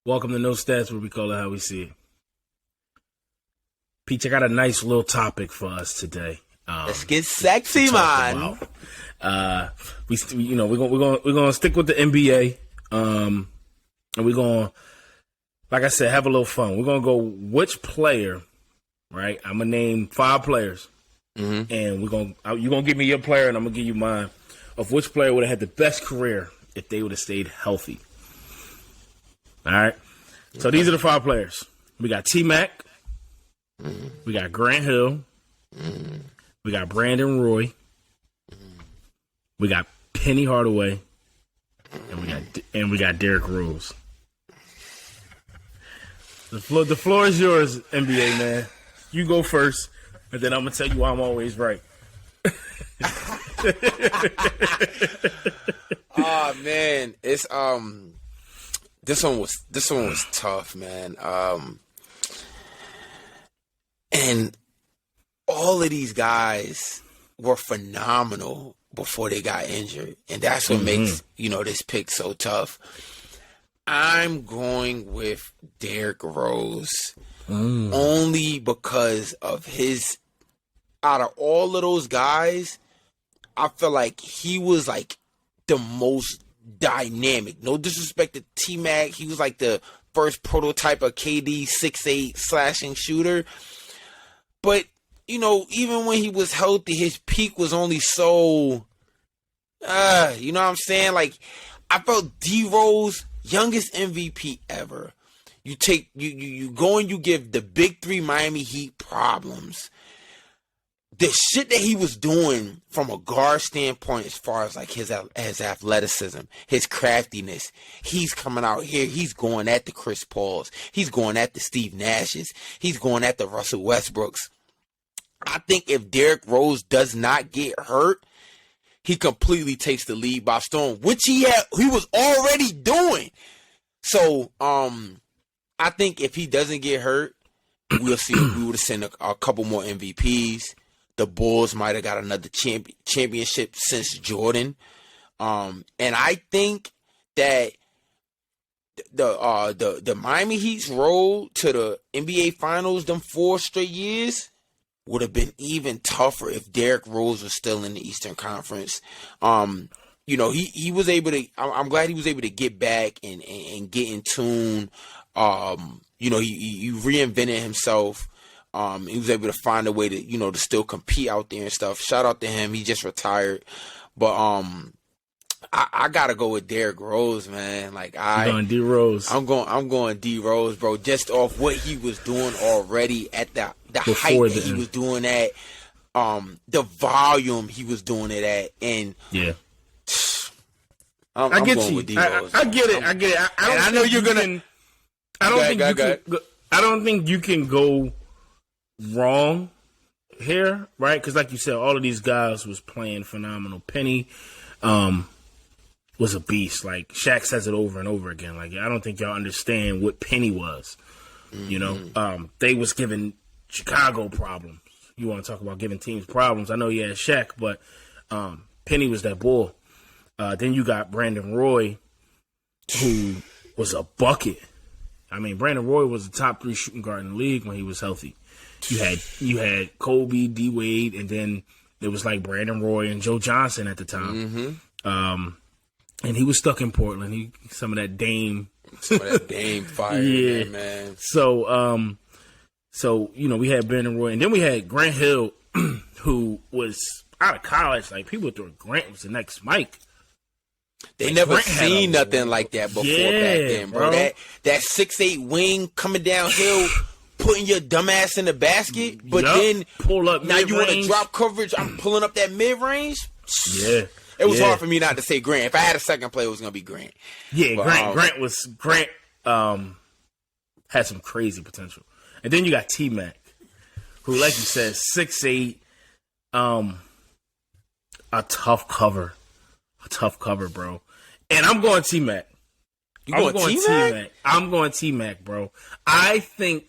Welcome to No Stats, where we call it how we see it. Peach, I got a nice little topic for us today. Let's get sexy, man. We're gonna stick with the NBA, and we're gonna, like I said, have a little fun. We're gonna go which player, right? I'm gonna name 5 players, and you're gonna give me your player, and I'm gonna give you mine of which player would have had the best career if they would have stayed healthy. All right. So these are the 5 players. We got T-Mac. We got Grant Hill. We got Brandon Roy. We got Penny Hardaway. And we got Derrick Rose. The floor is yours, NBA man. You go first, and then I'm gonna tell you why I'm always right. Oh man, it's this one was tough, man. And all of these guys were phenomenal before they got injured, and that's what makes this pick so tough. I'm going with Derrick Rose only because of his. Out of all of those guys, I feel like he was like the most dynamic. No disrespect to T-Mac. He was like the first prototype of KD 6'8" slashing shooter. But, even when he was healthy, his peak was only so, you know what I'm saying? Like, I felt D-Rose, youngest MVP ever. You go and you give the big 3 Miami Heat problems. The shit that he was doing from a guard standpoint, as far as like his athleticism, his craftiness, he's coming out here. He's going at the Chris Pauls. He's going at the Steve Nashes. He's going at the Russell Westbrooks. I think if Derrick Rose does not get hurt, he completely takes the lead by storm, which he was already doing. So, I think if he doesn't get hurt, we'll see. We would have seen a couple more MVPs. The Bulls might have got another championship since Jordan. And I think that the Miami Heat's road to the NBA Finals, them 4 straight years, would have been even tougher if Derrick Rose was still in the Eastern Conference. He was able to. I'm glad he was able to get back and get in tune. He reinvented himself. He was able to find a way to, to still compete out there and stuff. Shout out to him. He just retired. But I gotta go with Derrick Rose, man. You're going D Rose. I'm going D Rose, bro. Just off what he was doing already at the height that he was doing at, the volume he was doing it at, and yeah. I get you. I get it. I know you're gonna. I don't think you can go wrong here, right? Because like you said, all of these guys was playing phenomenal. Penny was a beast. Like Shaq says it over and over again. Like I don't think y'all understand what Penny was. They was giving Chicago problems. You want to talk about giving teams problems? I know you had Shaq, but Penny was that bull. Then you got Brandon Roy, who was a bucket. I mean, Brandon Roy was the top 3 shooting guard in the league when he was healthy. You had Kobe, D Wade, and then it was like Brandon Roy and Joe Johnson at the time. And he was stuck in Portland. Some of that Dame fire, yeah, man. So we had Brandon Roy, and then we had Grant Hill, who was out of college. Like people thought Grant was the next Mike. They never seen nothing like that before back then, bro. That 6'8" wing coming downhill, putting your dumb ass in the basket, but then pull up. Now you want to drop coverage? I'm pulling up that mid range. Yeah, it was hard for me not to say Grant. If I had a second player, it was gonna be Grant. Yeah, but, Grant had some crazy potential, and then you got T-Mac, who, like you said, 6'8", a tough cover, bro. And I'm going T-Mac. I'm going T-Mac? I'm going T-Mac, bro. I think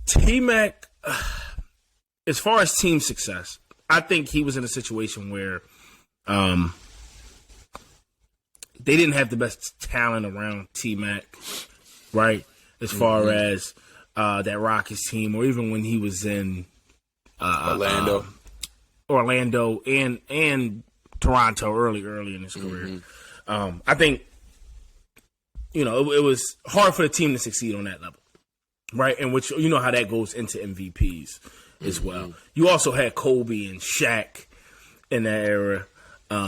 T-Mac, as far as team success, I think he was in a situation where they didn't have the best talent around T-Mac, right? As far as that Rockets team, or even when he was in Orlando and Toronto early in his career. I think, you know, it was hard for the team to succeed on that level, right? And which, you know how that goes into MVPs as well. You also had Kobe and Shaq in that era.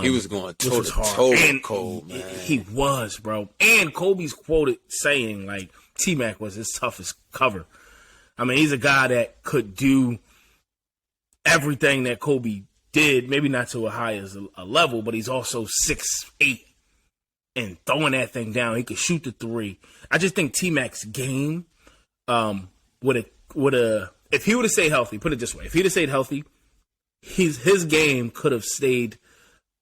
He was going toe to toe with Kobe, man. He was, bro. And Kobe's quoted saying, like, T-Mac was his toughest cover. I mean, he's a guy that could do everything that Kobe did, maybe not to a high as a level, but he's also 6'8" and throwing that thing down. He could shoot the three. I just think T-Mac's game would have, if he would have stayed healthy, put it this way, if he'd have stayed healthy, his game could have stayed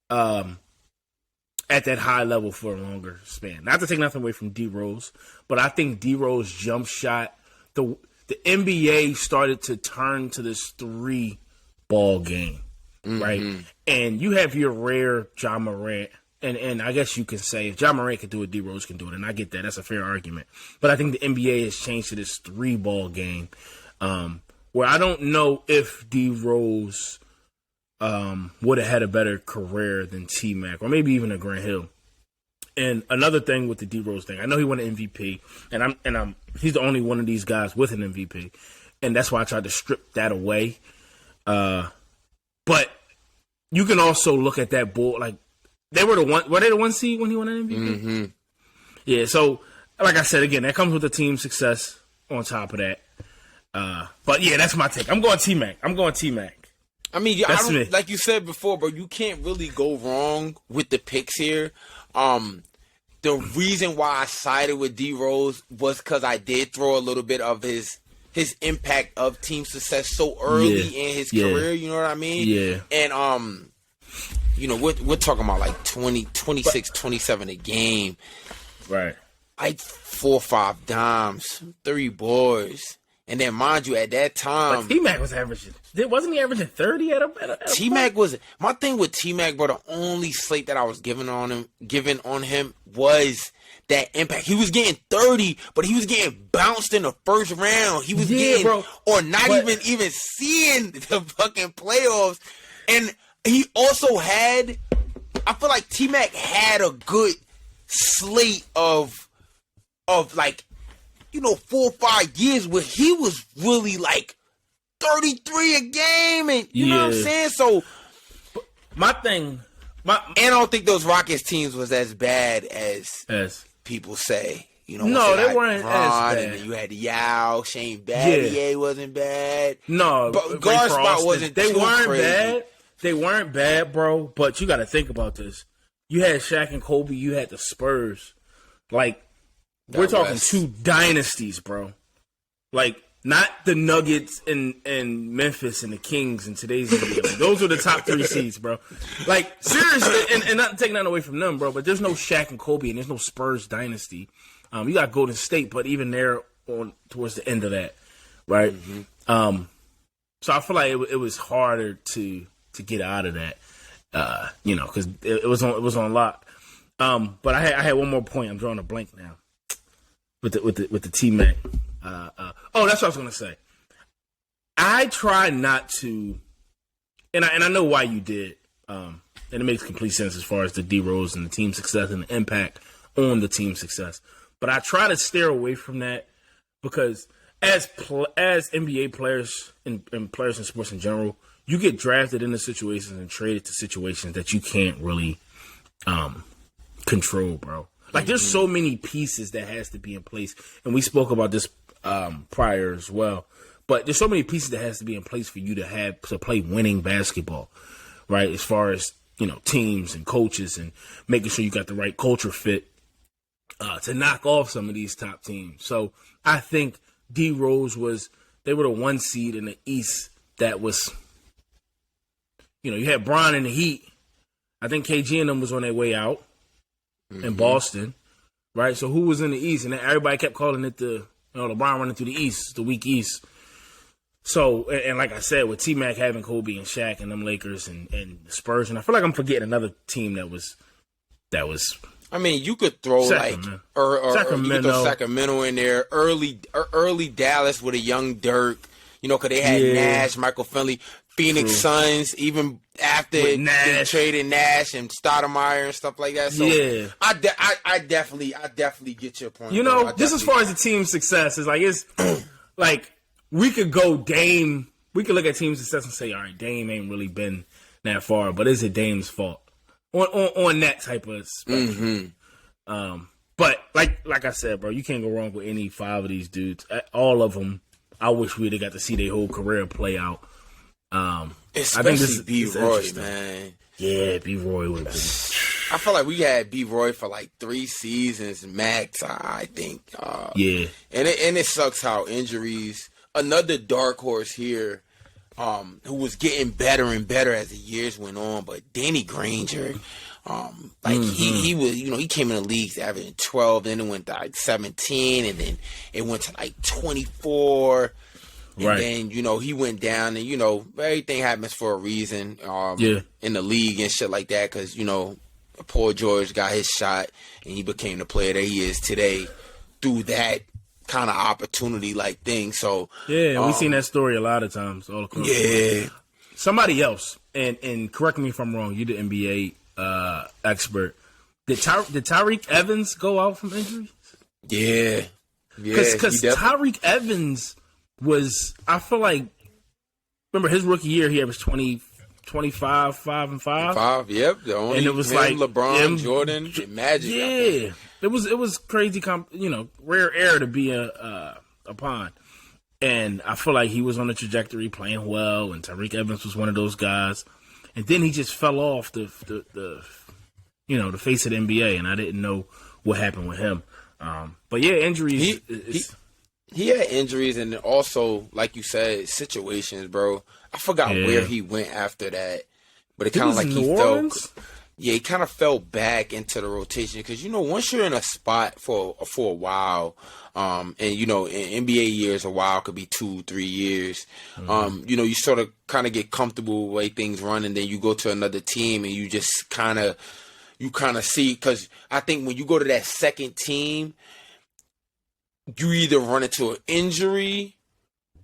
at that high level for a longer span. Not to take nothing away from D Rose, but I think D Rose jump shot, the NBA started to turn to this 3-ball game, right? And you have your rare Ja Morant, and I guess you can say if Ja Morant could do it, D Rose can do it, and I get that. That's a fair argument. But I think the NBA has changed to this 3-ball game, where I don't know if D Rose would have had a better career than T-Mac, or maybe even a Grant Hill. And another thing with the D Rose thing, I know he won an MVP, and he's the only one of these guys with an MVP, and that's why I tried to strip that away. But you can also look at that bull, like they were the one seed when he won an MVP. Yeah, so like I said again, that comes with the team success on top of that. But yeah, that's my take. I'm going T-Mac. I mean, like you said before, bro, you can't really go wrong with the picks here. The reason why I sided with D Rose was because I did throw a little bit of his impact of team success so early in his career. You know what I mean? Yeah. And you know, we're talking about like 20, 26, 27 a game, right? Like 4 or 5 dimes, 3 boards. And then, mind you, at that time, but T-Mac was averaging. Wasn't he averaging 30 at a T-Mac was my thing with T-Mac, but the only slate that I was given on him was that impact. He was getting 30, but he was getting bounced in the first round. He was getting, bro. Or not even seeing the fucking playoffs. And he also had, I feel like T-Mac had a good slate of like, you know, 4 or 5 years where he was really like 33 a game, and you know what I'm saying? So and I don't think those Rockets teams was as bad as people say. You know, no, they weren't Bron, as bad. And then you had Yao, Shane Battier wasn't bad. No, but guard spot wasn't. They weren't crazy. bad. They weren't bad, bro. But you got to think about this. You had Shaq and Kobe. You had the Spurs. Like, we're talking 2 dynasties, bro. Like, not the Nuggets and Memphis and the Kings in today's NBA. Like, those are the top 3 seeds, bro. Like, seriously, and not taking that away from them, bro, but there's no Shaq and Kobe, and there's no Spurs dynasty. You got Golden State, but even there on towards the end of that, right? So I feel like it was harder to get out of that, you know, because it was on lock. But I had one more point. I'm drawing a blank now. With the T-Mac. That's what I was gonna say. I try not to, and I know why you did, and it makes complete sense as far as the D Rose and the team success and the impact on the team success. But I try to steer away from that because as NBA players and players in sports in general, you get drafted into situations and traded to situations that you can't really control, bro. Like, there's so many pieces that has to be in place. And we spoke about this prior as well. But there's so many pieces that has to be in place for you to play winning basketball, right? As far as, you know, teams and coaches and making sure you got the right culture fit to knock off some of these top teams. So I think D Rose they were the 1 seed in the East that was, you know, you had Bron in the Heat. I think KG and them was on their way out. In Boston, right? So who was in the East? And everybody kept calling it LeBron running through the East, the weak East. So, and like I said, with T-Mac having Kobe and Shaq and them Lakers and the Spurs, and I feel like I'm forgetting another team that was I mean, you could throw Sacramento. or you could Sacramento. throw Sacramento in there. Early Dallas with a young Dirk. You know, because they had Yeah. Nash, Michael Finley, Phoenix True. Suns, even after With they Nash. traded Nash and Stoudemire and stuff like that. So Yeah. I definitely get your point. You bro. know, just as far as the team's success is it's like we could go Dame. We could look at team success and say, all right, Dame ain't really been that far, but is it Dame's fault on that type of spectrum? But like I said, bro, you can't go wrong with any 5 of these dudes. All of them, I wish we'd have got to see their whole career play out. Especially B. is Roy, interesting. man. Yeah, B. Roy would have been. I feel like we had B. Roy for like 3 seasons max. I think. Yeah. And it sucks how injuries. Another dark horse here, who was getting better and better as the years went on, but Danny Granger, he was, he came in the league averaging 12, then it went to like 17, and then it went to like 24. And Right. then, he went down, and, everything happens for a reason in the league and shit like that, because, Paul George got his shot, and he became the player that he is today through that kind of opportunity like thing. So Yeah, we've seen that story a lot of times all across. yeah. Somebody else, and correct me if I'm wrong, you're the NBA expert. Did Tyreek Evans go out from injuries? Yeah. Yeah. Because Tyreek Evans was, I feel like, remember his rookie year, he averaged 25, 5 and 5. 5, yep. The only And it was him, like LeBron, Jordan, and Magic. I think. Yeah, it was crazy. Rare air to be upon, and I feel like he was on the trajectory, playing well, and Tyreek Evans was one of those guys, and then he just fell off the face of the NBA, and I didn't know what happened with him. But yeah, injuries. He had injuries, and then also, like you said, situations, bro. I forgot where he went after that, but it kind of like he felt. Yeah, he kind of fell back into the rotation because once you're in a spot for a while, and in NBA years, a while could be 2-3 years. You sort of kind of get comfortable with the way things run, and then you go to another team and you just kind of see, because I think when you go to that second team, you either run into an injury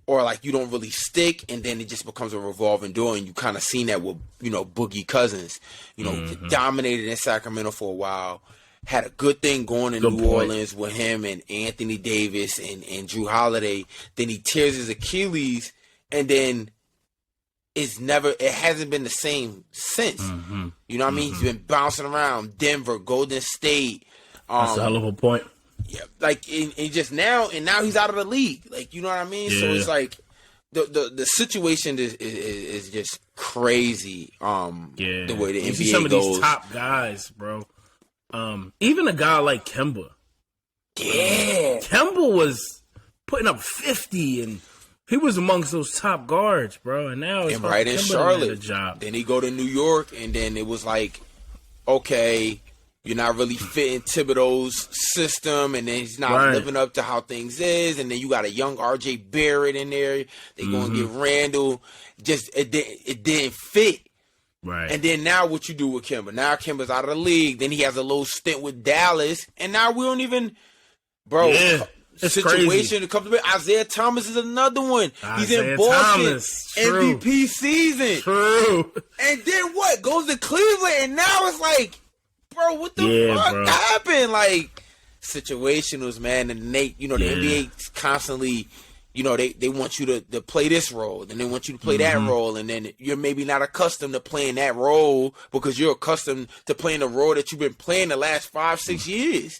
or like you don't really stick, and then it just becomes a revolving door. And you kind of seen that with Boogie Cousins, dominated in Sacramento for a while, had a good thing going in New Orleans with him and Anthony Davis and Drew Holiday. Then he tears his Achilles, and then it hasn't been the same since. You know what I mean? He's been bouncing around Denver, Golden State. That's a hell of a point. Yeah, like and just now he's out of the league. Like, you know what I mean? Yeah. So it's like the situation is just crazy. The way the you NBA see some of goes. these top guys, bro. Even a guy like Kemba. Yeah, Kemba was putting up 50, and he was amongst those top guards, bro. And now it's and right in Kemba Charlotte. had a job. Then he go to New York, and then it was like, okay, you're not really fitting Thibodeau's system, and then he's not living up to how things is. And then you got a young R.J. Barrett in there. They going to get Randall. Just it didn't fit. Right. And then now what you do with Kemba? Now Kemba's out of the league. Then he has a little stint with Dallas, and now we don't even, bro. Yeah. It's situation to come to Isaiah Thomas is another one. He's in Isaiah Boston, Thomas. True. MVP season. True. And then what? Goes to Cleveland, and now it's like, bro, what the fuck happened? Like, situationals, man. And the NBA constantly, they want you to play this role, and they want you to play that role, and then you're maybe not accustomed to playing that role because you're accustomed to playing the role that you've been playing the last 5-6 years.